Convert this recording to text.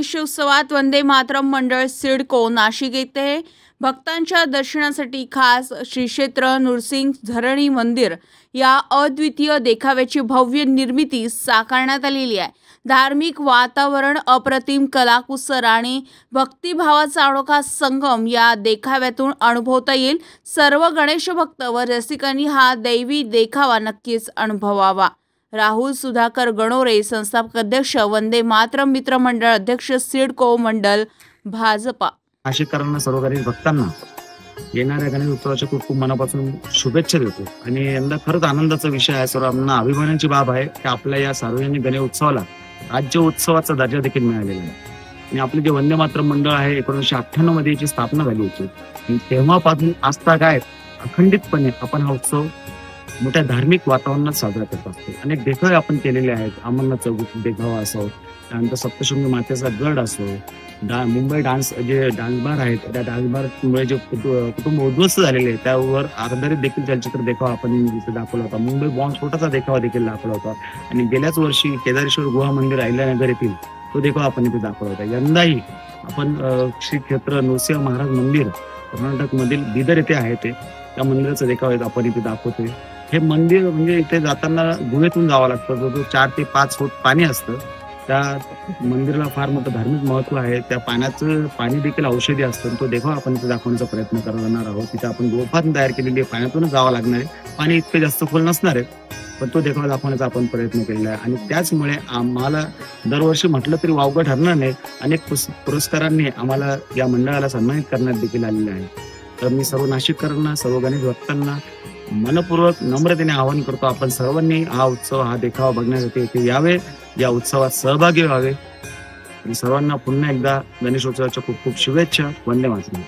गणेशोत्सवात वंदे मातरम मंडळ सिडको नाशिक येथे भक्तांच्या दर्शनासाठी खास श्री क्षेत्र नृसिंह झरणी मंदिर या अद्वितीय देखाव्याची भव्य निर्मिती साकारण्यात आलेली आहे। धार्मिक वातावरण, अप्रतिम कलाकुसर आणि भक्तिभावाचा अनोखा संगम या देखाव्यातून अनुभवता येईल। सर्व गणेश भक्त व रसिकांनी हा दैवी देखावा नक्कीच अनुभवावा। राहुल सुधाकर गणोरे, संस्थापक अध्यक्ष, वंदे मातरम मित्र मंडळ अध्यक्ष, सिडको मंडल, भाजपा। नाशिककरांना, सर्व गणेश भक्तांना येणाऱ्या गणेश उत्सवाच्या खूप खूप मनापासून शुभेच्छा देतो। आणि यंदा खरंच आनंदाचा विषय आहे, सर्वांना अभिमानाची बाब आहे की आपल्या या सार्वजनिक गणेश उत्सवाला राज्य उत्सवाचा दर्जा देखील मिळालेला आहे। आणि आपले जे वंदे मातरम मंडळ आहे 1998 मध्ये याची स्थापना झाली होती आणि तेव्हापासून आजतागायत अखंडितपणे आपण हा उत्सव मोठ्या धार्मिक वातावरणात साजरा करत असतो। अनेक देखावे आपण केलेले आहेत, अमरनाथ चौक देखावा असो, त्यानंतर सप्तशृंगी मातेचा गड असो, मुंबई डान्स जे डान्स बार आहेत त्या डान्स बारमुळे जे कुटुंब उद्ध्वस्त झालेले आहे त्यावर आधारित देखील चलचित्र देखावा आपण इथे दाखवला होता। मुंबई बॉम्बस्फोटाचा देखावा देखील दाखवला होता आणि गेल्याच वर्षी केदारेश्वर गुहा मंदिर अहिल्यानगर येथील तो देखावा आपण इथे दाखवला होता। यंदाही आपण श्री क्षेत्र नृसिंह महाराज मंदिर कर्नाटक मधील बिदर येथे आहे त्या मंदिराचा देखावा आपण इथे दाखवतोय। हे मंदिर म्हणजे इथे जाताना गुहेतून जावं लागतं, जो 4 ते 5 फूट पाणी असतं। त्या मंदिराला फार मोठं धार्मिक महत्व आहे। त्या पाण्याचं पाणी देखील औषधी असतं। तो देखावा आपण इथे दाखवण्याचा प्रयत्न करणार आहोत। तिथे आपण गोफा तयार केलेली आहे, पाण्यातूनच जावं लागणार आहे, पाणी इतके जास्त खोल नसणार आहे, पण तो देखावा दाखवण्याचा आपण प्रयत्न केलेला आहे। आणि त्याचमुळे आम्हाला दरवर्षी म्हटलं तरी वावगं ठरणार नाही, अनेक पुरस्कारांनी आम्हाला या मंडळाला सन्मानित करण्यात देखील आलेले आहे। तर मी सर्व नाशिककरांना, सर्व गणेश भक्तांना मनपूर्वक नम्रतेने आवाहन करतो, आपण सर्वांनी हा उत्सव, हा देखावा बघण्यासाठी इथे यावे, या उत्सवात सहभागी व्हावे। सर्वांना पुन्हा एकदा गणेशोत्सवाच्या खूप खूप शुभेच्छा। वंदे मातरम।